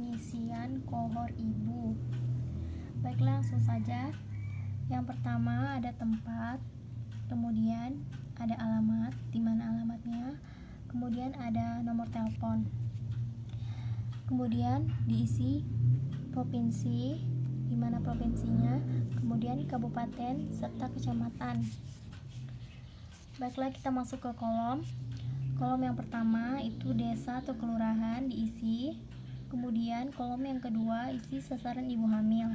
pengisian kohor ibu. Baiklah, langsung saja. Yang pertama ada tempat, kemudian ada alamat, di mana alamatnya, kemudian ada nomor telepon. Kemudian diisi provinsi, di mana provinsinya, kemudian kabupaten serta kecamatan. Baiklah, kita masuk ke kolom. Kolom yang pertama itu desa atau kelurahan diisi. Kemudian kolom yang kedua isi sasaran ibu hamil.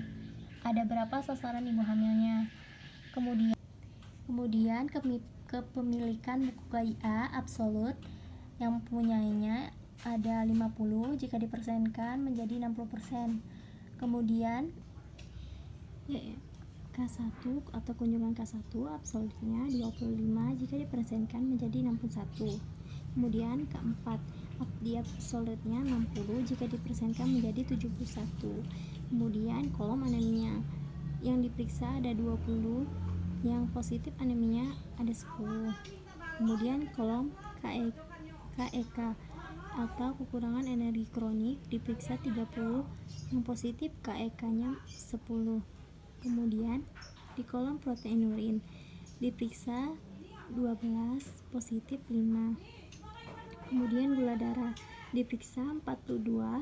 Ada berapa sasaran ibu hamilnya. Kemudian kepemilikan buku KIA absolut yang mempunyainya ada 50 jika dipersenkan menjadi 60%. Kemudian K1 atau kunjungan K1 absolutnya 25 jika dipersenkan menjadi 61. Kemudian K4 di absolutnya 60 jika dipersenkan menjadi 71. Kemudian kolom anemia yang diperiksa ada 20, yang positif anemia ada 10. Kemudian kolom KEK atau kekurangan energi kronik diperiksa 30, yang positif KEK-nya 10. Kemudian di kolom protein urin diperiksa 12, positif 5. Kemudian gula darah diperiksa 42,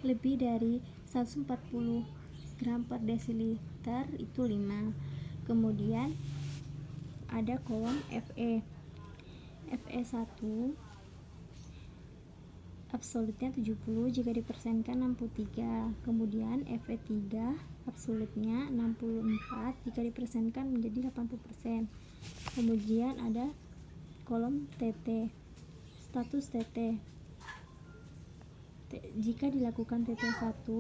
lebih dari 140 gram per desiliter itu 5. Kemudian ada kolom FE 1 absolutnya 70 jika dipersenkan 63. Kemudian FE3 absolutnya 64 jika dipersenkan menjadi 80%. Kemudian ada kolom TT, status TT. Jika dilakukan TT1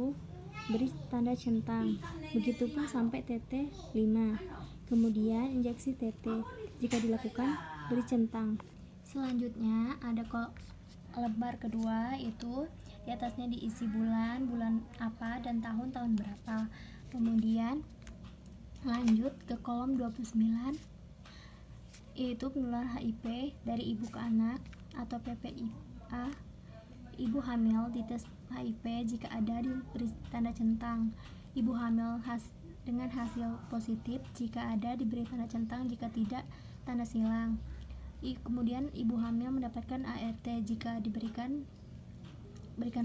beri tanda centang, begitupun sampai TT5. Kemudian injeksi TT, jika dilakukan beri centang. Selanjutnya ada lembar kedua, itu di atasnya diisi bulan apa dan tahun berapa. Kemudian lanjut ke kolom 29, yaitu penularan HIV dari ibu ke anak atau PPIA. Ibu hamil dites HIV, jika ada diberi tanda centang. Ibu hamil dengan hasil positif, jika ada diberi tanda centang, jika tidak tanda silang. Kemudian ibu hamil mendapatkan ART, jika berikan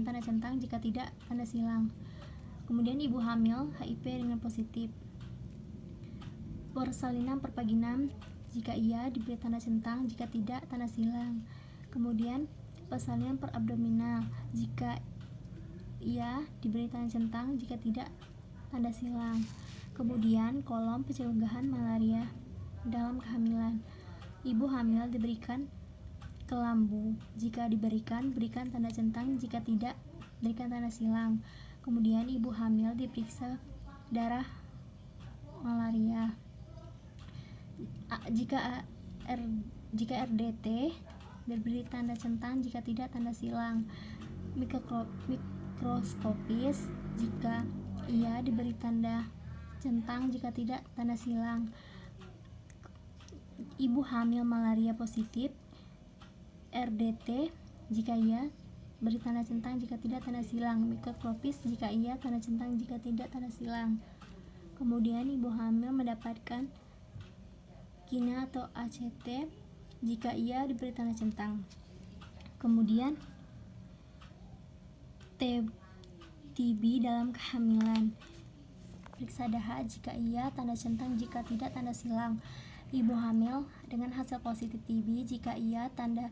tanda centang, jika tidak tanda silang. Kemudian ibu hamil HIV dengan positif. Persalinan pervaginam, jika iya diberi tanda centang, jika tidak tanda silang. Kemudian persalinan perabdominal, jika iya diberi tanda centang, jika tidak tanda silang. Kemudian kolom pencegahan malaria dalam kehamilan. Ibu hamil diberikan kelambu, jika berikan tanda centang, jika tidak berikan tanda silang. Kemudian ibu hamil diperiksa darah malaria. Jika RDT diberi tanda centang, jika tidak tanda silang. Mikroskopis, jika iya diberi tanda centang, jika tidak tanda silang. Ibu hamil malaria positif RDT, jika iya beri tanda centang, jika tidak tanda silang. Mikroskopis, jika iya tanda centang, jika tidak tanda silang. Kemudian ibu hamil mendapatkan KINA atau ACT, jika iya diberi tanda centang. Kemudian TB dalam kehamilan. Periksa daha, jika iya tanda centang, jika tidak tanda silang. Ibu hamil dengan hasil positif TB, jika iya tanda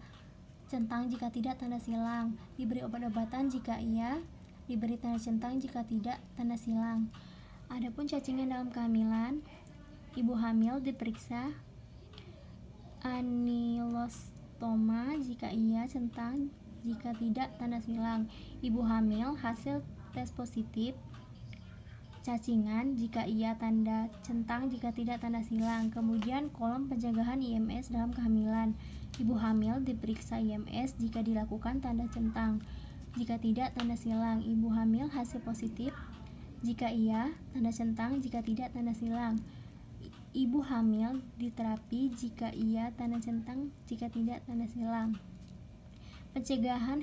centang, jika tidak tanda silang. Diberi obat-obatan, jika iya diberi tanda centang, jika tidak tanda silang. Adapun cacingan dalam kehamilan, ibu hamil diperiksa anilostoma, jika iya centang, jika tidak tanda silang. Ibu hamil hasil tes positif cacingan, jika iya tanda centang, jika tidak tanda silang. Kemudian kolom pencegahan IMS dalam kehamilan. Ibu hamil diperiksa IMS jika dilakukan tanda centang, jika tidak tanda silang. Ibu hamil hasil positif, jika iya tanda centang, jika tidak tanda silang. Ibu hamil diterapi, jika iya tanda centang, jika tidak tanda silang. Pencegahan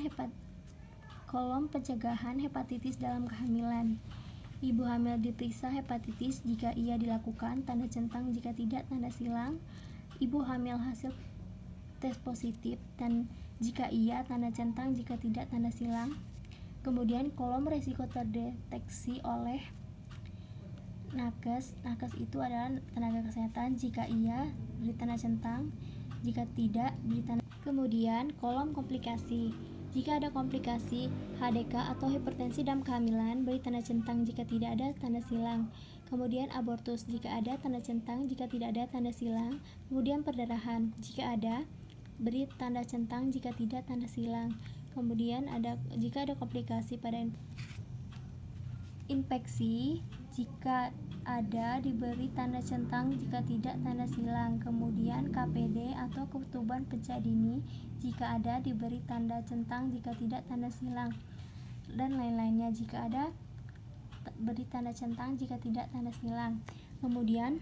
Kolom pencegahan hepatitis dalam kehamilan. Ibu hamil diperiksa hepatitis jika iya dilakukan, tanda centang; jika tidak, tanda silang. Ibu hamil hasil tes positif, dan jika iya, tanda centang; jika tidak, tanda silang. Kemudian kolom resiko terdeteksi oleh nakes. Nakes itu adalah tenaga kesehatan. Jika iya, beri tanda centang; jika tidak, beri tanda. Kemudian kolom komplikasi. Jika ada komplikasi HDK atau hipertensi dalam kehamilan, beri tanda centang; jika tidak ada, tanda silang. Kemudian abortus, jika ada, tanda centang; jika tidak ada, tanda silang. Kemudian perdarahan, jika ada, beri tanda centang; jika tidak, tanda silang. Kemudian jika ada komplikasi pada infeksi, jika ada, diberi tanda centang; jika tidak, tanda silang. Kemudian KPD atau ketuban pecah dini, jika ada, diberi tanda centang; jika tidak, tanda silang. Dan lain-lainnya, jika ada, beri tanda centang; jika tidak, tanda silang. Kemudian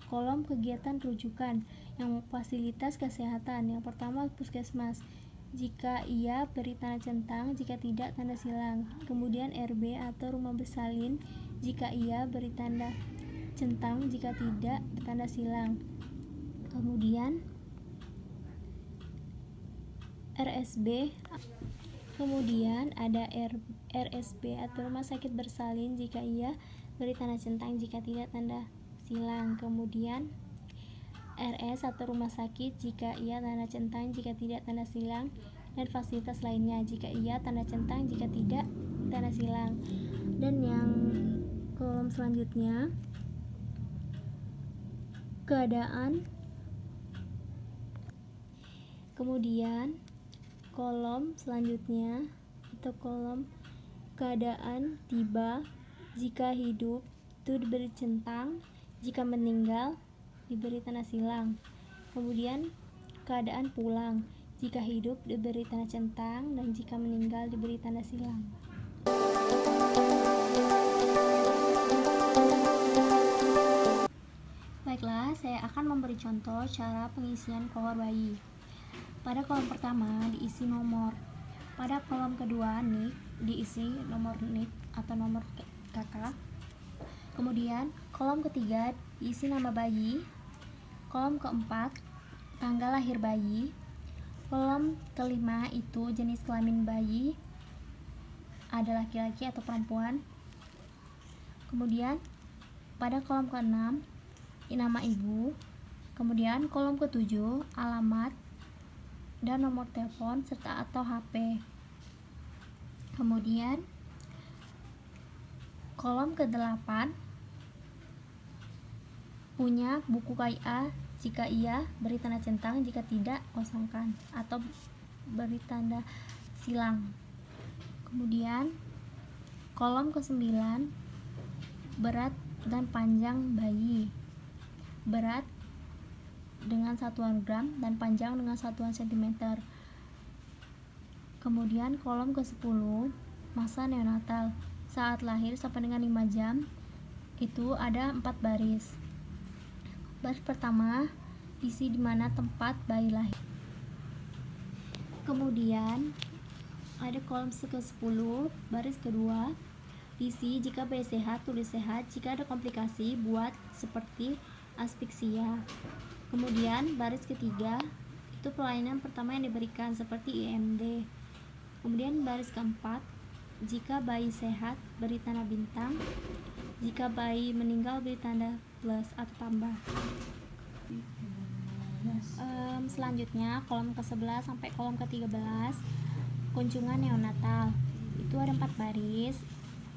kolom kegiatan rujukan yang fasilitas kesehatan. Yang pertama, puskesmas. Jika iya, beri tanda centang; jika tidak, tanda silang. Kemudian RB atau rumah bersalin. Jika iya, beri tanda centang; jika tidak, tanda silang. Kemudian RSB. Kemudian ada RSB atau rumah sakit bersalin. Jika iya, beri tanda centang; jika tidak, tanda silang. Kemudian RS atau rumah sakit. Jika iya, tanda centang; jika tidak, tanda silang. Dan fasilitas lainnya. Jika iya, tanda centang; jika tidak, tanda silang. Dan yang kolom selanjutnya, keadaan. Kemudian kolom selanjutnya atau kolom keadaan tiba. Jika hidup, itu diberi centang; jika meninggal, diberi tanda silang. Kemudian keadaan pulang. Jika hidup, diberi tanda centang; dan jika meninggal, diberi tanda silang. Baiklah, saya akan memberi contoh cara pengisian kohor bayi. Pada kolom pertama diisi nomor. Pada kolom kedua NIK diisi nomor NIK atau nomor kakak. Kemudian kolom ketiga diisi nama bayi. Kolom keempat tanggal lahir bayi. Kolom kelima itu jenis kelamin bayi, ada laki-laki atau perempuan. Kemudian pada kolom keenam nama ibu. Kemudian kolom ketujuh alamat dan nomor telepon serta atau HP. Kemudian kolom ke-8 punya buku KIA. Jika iya, beri tanda centang; jika tidak, kosongkan atau beri tanda silang. Kemudian kolom ke-9 berat dan panjang bayi. Berat dengan satuan gram dan panjang dengan satuan cm. Kemudian kolom ke-10 masa neonatal. Saat lahir sampai dengan 5 jam itu ada 4 baris. Baris pertama isi di mana tempat bayi lahir. Kemudian ada kolom ke-10 baris kedua isi jika bayi sehat, tulis sehat; jika ada komplikasi, buat seperti asfiksia. Kemudian baris ketiga itu pelayanan pertama yang diberikan seperti IMD. Kemudian baris keempat, jika bayi sehat, beri tanda bintang; jika bayi meninggal, beri tanda plus atau tambah. Selanjutnya kolom ke-11 sampai kolom ke-13 kunjungan neonatal. Itu ada 4 baris.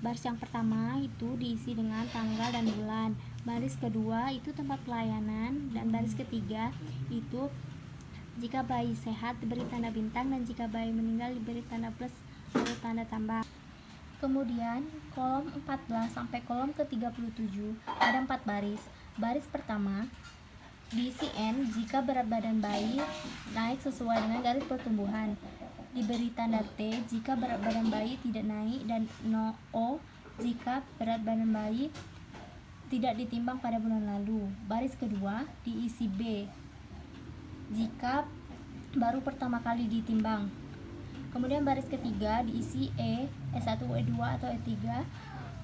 Baris yang pertama itu diisi dengan tanggal dan bulan. Baris kedua itu tempat pelayanan, dan baris ketiga itu jika bayi sehat diberi tanda bintang, dan jika bayi meninggal diberi tanda plus atau tanda tambah. Kemudian kolom 14 sampai kolom ke-37 ada 4 baris. Baris pertama diisi N jika berat badan bayi naik sesuai dengan garis pertumbuhan. Diberi tanda T jika berat badan bayi tidak naik, dan O jika berat badan bayi tidak ditimbang pada bulan lalu. Baris kedua diisi B jika baru pertama kali ditimbang. Kemudian baris ketiga diisi E1, E2 atau E3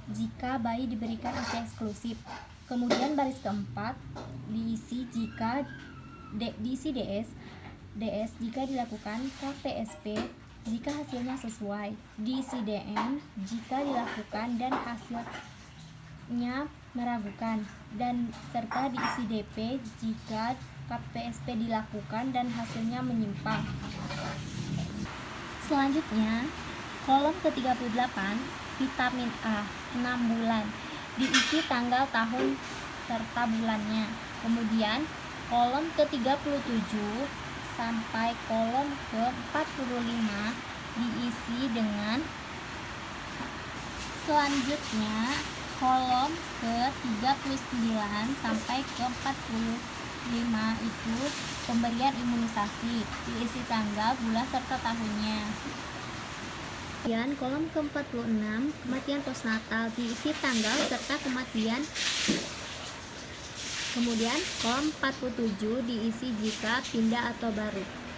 jika bayi diberikan ASI eksklusif. Kemudian baris keempat diisi diisi DS jika dilakukan KPSP jika hasilnya sesuai, diisi DM jika dilakukan dan hasilnya meragukan, dan serta diisi DP jika KPSP dilakukan dan hasilnya menyimpang. Selanjutnya, kolom ke-38, vitamin A, 6 bulan, diisi tanggal, tahun, serta bulannya. Kemudian, kolom ke-37 sampai kolom ke-45 diisi dengan selanjutnya kolom ke-39 sampai ke-45 itu pemberian imunisasi, diisi tanggal, bulan, serta tahunnya. Kemudian kolom ke-46 kematian postnatal, diisi tanggal serta kematian. Kemudian kolom 47 diisi jika pindah atau baru.